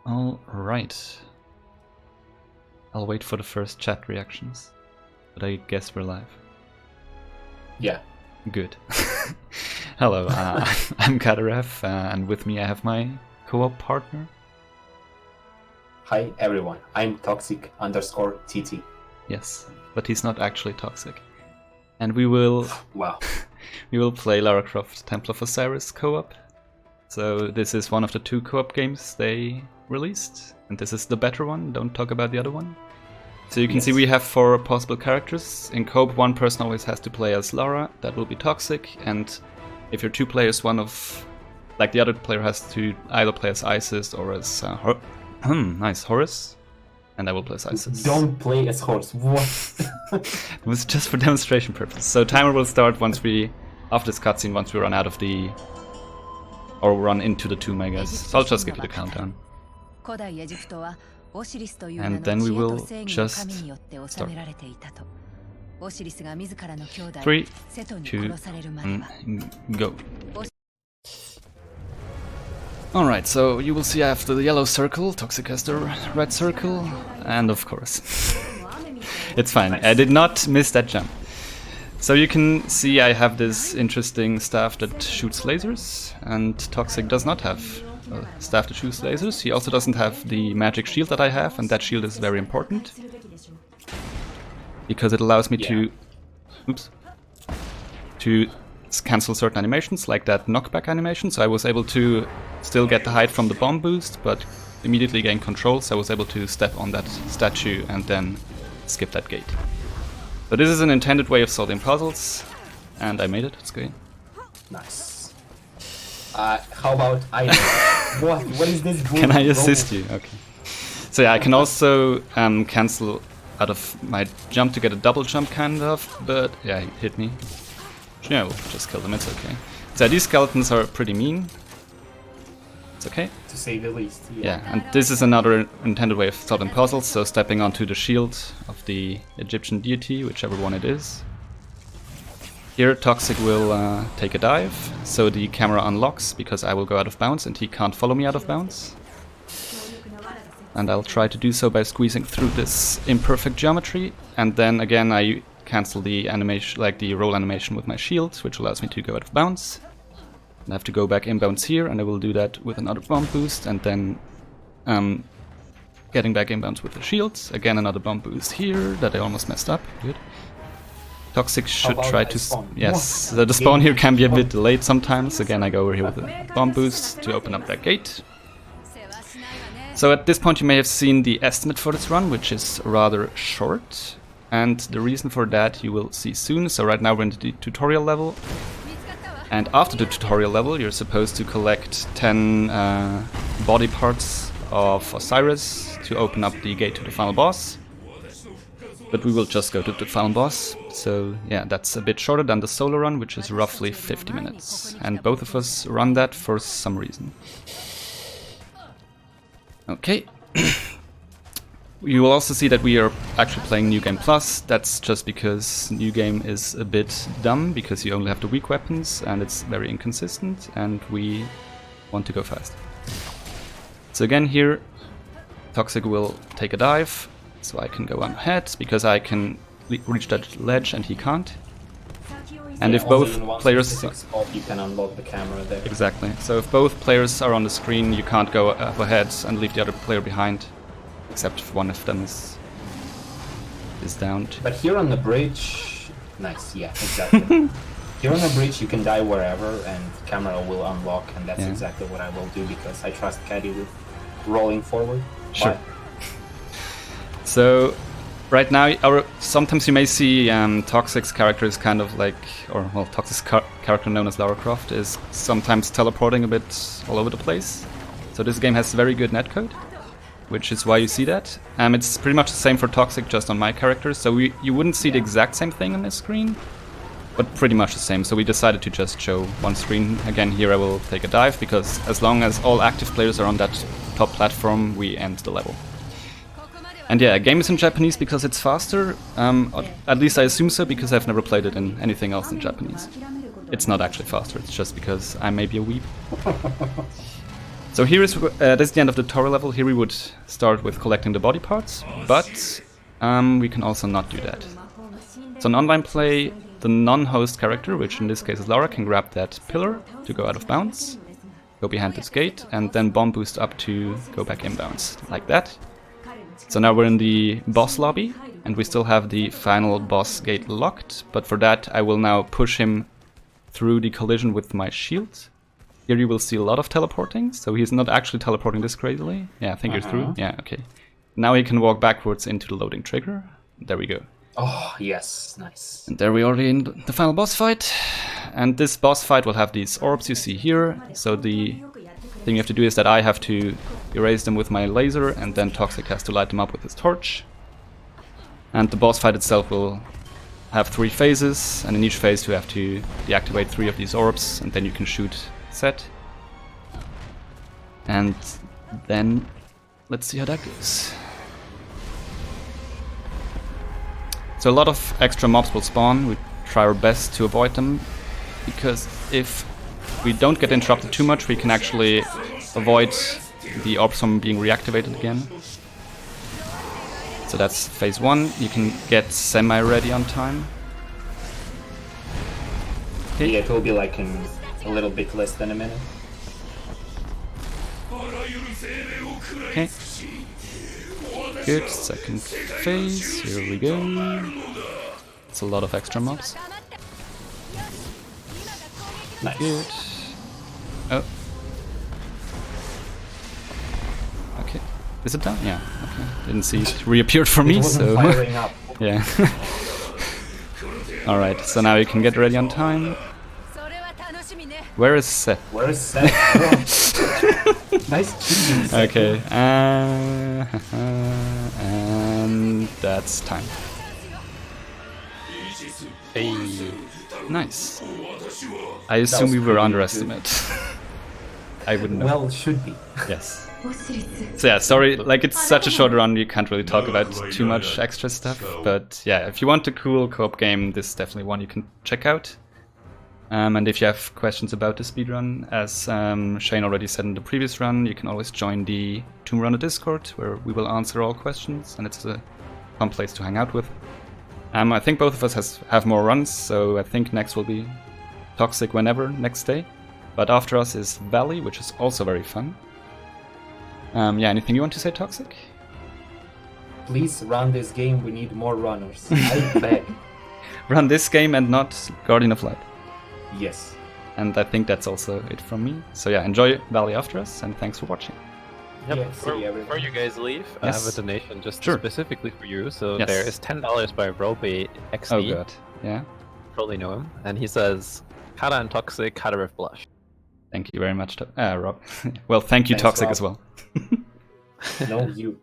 Alright. I'll wait for the first chat reactions. But I guess we're live. Yeah. Good. Hello, I'm Cadarev, and with me I have my co-op partner. Hi everyone, I'm Toxic_TT. Yes, but he's not actually toxic. And we will Wow. we will play Lara Croft Temple of Osiris co-op. So this is one of the 2 co-op games they released, and this is the better one, don't talk about the other one. So you can see we have 4 possible characters. In co-op, one person always has to play as Lara, that will be Toxic, and if you're 2 players, one of, like the other player has to either play as Isis or as nice, Horus, and I will play as Isis. Don't play as Horus, what? It was just for demonstration purpose. So timer will start once we, after this cutscene, once we run out of the, or run into the 2 megas. So I'll just give you the countdown. And then we will just start. 3, 2, 1, go. Alright, so you will see after the yellow circle, Toxic has the red circle, and of course. It's fine, I did not miss that jump. So you can see I have this interesting staff that shoots lasers, and Toxic does not have a staff that shoots lasers. He also doesn't have the magic shield that I have, and that shield is very important. Because it allows me to cancel certain animations, like that knockback animation, so I was able to still get the height from the bomb boost, but immediately gain control, so I was able to step on that statue and then skip that gate. So this is an intended way of solving puzzles, and I made it, it's good. Nice. How about I... what is this? Can I assist you? Okay. So yeah, I can also cancel out of my jump to get a double jump kind of, but yeah, he hit me. Yeah, we'll just kill them, it's okay. So these skeletons are pretty mean. It's okay. To say the least, yeah. And this is another intended way of solving puzzles, so stepping onto the shield of the Egyptian deity, whichever one it is. Here Toxic will take a dive, so the camera unlocks because I will go out of bounds and he can't follow me out of bounds. And I'll try to do so by squeezing through this imperfect geometry, and then again I cancel the animation, like the roll animation with my shield, which allows me to go out of bounds. And I have to go back inbounds here, and I will do that with another bomb boost, and then getting back inbounds with the shields. Again another bomb boost here, that I almost messed up, good. Toxic should try to... Yes, so the spawn here can be a bit delayed sometimes. Again I go over here with a bomb boost to open up that gate. So at this point you may have seen the estimate for this run, which is rather short. And the reason for that you will see soon. So right now we're in the tutorial level. And after the tutorial level you're supposed to collect 10 body parts of Osiris to open up the gate to the final boss. But we will just go to the final boss. So yeah, that's a bit shorter than the solo run, which is roughly 50 minutes. And both of us run that for some reason. Okay. You will also see that we are actually playing New Game Plus. That's just because New Game is a bit dumb, because you only have the weak weapons and it's very inconsistent, and we want to go fast. So again here, Toxic will take a dive, so I can go on ahead, because I can reach that ledge and he can't. And if both players... You can unlock the camera there. Exactly. So if both players are on the screen, you can't go up ahead and leave the other player behind. Except if one of them is downed. But here on the bridge... Nice, yeah, exactly. Here on the bridge you can die wherever and the camera will unlock, and that's exactly what I will do because I trust Caddy with rolling forward. Sure. So right now, sometimes you may see Toxic's character is kind of like, or well, Toxic's character known as Lara Croft is sometimes teleporting a bit all over the place. So this game has very good netcode, which is why you see that. It's pretty much the same for Toxic, just on my character, so you wouldn't see the exact same thing on this screen, but pretty much the same. So we decided to just show one screen. Again, here I will take a dive, because as long as all active players are on that top platform, we end the level. And yeah, game is in Japanese because it's faster. At least I assume so, because I've never played it in anything else in Japanese. It's not actually faster, it's just because I may be a weeb. So here is this is the end of the tutorial level. Here we would start with collecting the body parts, but we can also not do that. So in online play, the non-host character, which in this case is Lara, can grab that pillar to go out of bounds, go behind this gate, and then bomb boost up to go back inbounds, like that. So now we're in the boss lobby, and we still have the final boss gate locked, but for that I will now push him through the collision with my shield. Here you will see a lot of teleporting, so he's not actually teleporting this crazily. Yeah, I think you're through. Yeah, okay. Now he can walk backwards into the loading trigger. There we go. Oh, yes, nice. And there we are in the final boss fight. And this boss fight will have these orbs you see here. So the thing you have to do is that I have to erase them with my laser, and then Toxic has to light them up with his torch. And the boss fight itself will have 3 phases, and in each phase you have to deactivate 3 of these orbs, and then you can shoot set. And then let's see how that goes. So a lot of extra mobs will spawn. We try our best to avoid them, because if we don't get interrupted too much, we can actually avoid the orbs from being reactivated again. So that's phase 1. You can get semi-ready on time. Okay. Yeah, it will be like in a little bit less than a minute. Okay. Good, second phase, here we go. It's a lot of extra mobs. Nice. Good. Oh. Okay. Is it done? Yeah. Okay. Didn't see it reappeared for me, so. Firing up. Yeah. Alright, so now you can get ready on time. Where is Seth? Where is Seth? Nice cheating, Seth. Okay, and that's time. Hey. Nice. I assume we were underestimated. I wouldn't know. Well, should be. Yes. So yeah, sorry, like it's such a short run, you can't really talk about too much extra stuff. But yeah, if you want a cool co-op game, this is definitely one you can check out. And if you have questions about the speedrun, as Shane already said in the previous run, you can always join the Tomb Runner Discord, where we will answer all questions, and it's a fun place to hang out with. I think both of us have more runs, so I think next will be Toxic whenever, next day. But after us is Valley, which is also very fun. Yeah, anything you want to say, Toxic? Please run this game, we need more runners. I beg. Run this game and not Guardian of Light. Yes. And I think that's also it from me. So yeah, enjoy Valley after us, and thanks for watching. Yep. Yeah, see you, Before you guys leave, I Yes. have a donation just Sure. specifically for you. So Yes. there is $10 by Robe XD. Oh god, yeah. Probably know him. And he says, Kada and Toxic, Cadarev Blush. Thank you very much, Rob. Well, thank you, Thanks, Toxic, Rob. as well. No, you.